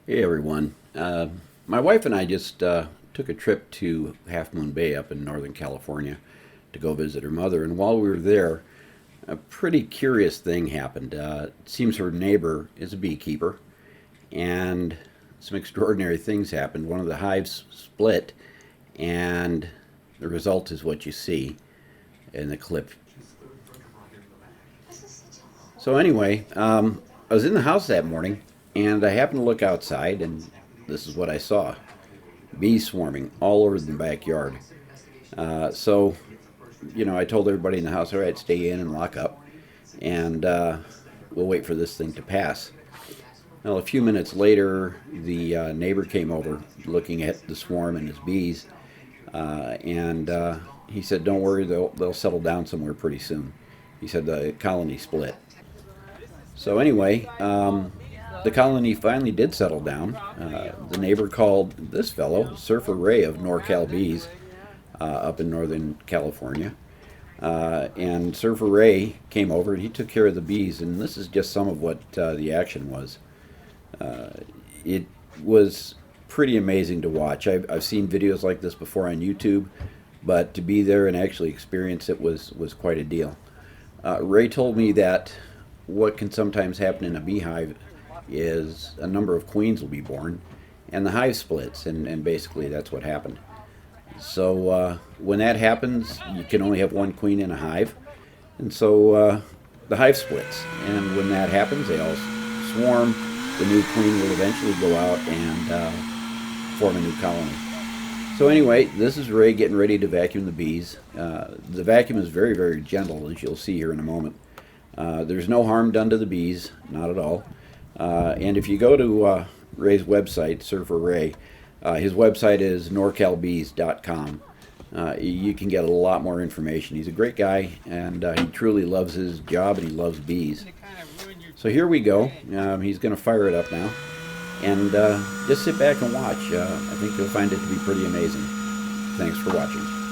Hey everyone. My wife and I just took a trip to Half Moon Bay up in Northern California to go visit her mother. And while we were there, a pretty curious thing happened. It seems her neighbor is a beekeeper, and some extraordinary things happened. One of the hives split, and the result is what you see in the clip. So, anyway, I was in the house that morning, and I happened to look outside, and this is what I saw: bees swarming all over the backyard. So, I told everybody in the house, all right, stay in and lock up, and we'll wait for this thing to pass. Well, a few minutes later, the neighbor came over looking at the swarm and his bees, and he said, don't worry, they'll settle down somewhere pretty soon. He said the colony split. So, anyway, the colony finally did settle down. The neighbor called this fellow, Surfer Ray of NorCal Bees, up in Northern California. And Surfer Ray came over and he took care of the bees. And this is just some of what the action was. It was pretty amazing to watch. I've seen videos like this before on YouTube, but to be there and actually experience it was quite a deal. Ray told me that what can sometimes happen in a beehive is a number of queens will be born, and the hive splits, and basically that's what happened. So when that happens, you can only have one queen in a hive, and so the hive splits. And when that happens, they all swarm. The new queen will eventually go out and form a new colony. So anyway, this is Ray getting ready to vacuum the bees. The vacuum is very, very gentle, as you'll see here in a moment. There's no harm done to the bees, not at all. And if you go to Ray's website, Surfer Ray, his website is norcalbees.com. You can get a lot more information. He's a great guy, and he truly loves his job, and he loves bees. So here we go. He's going to fire it up now. And just sit back and watch. I think you'll find it to be pretty amazing. Thanks for watching.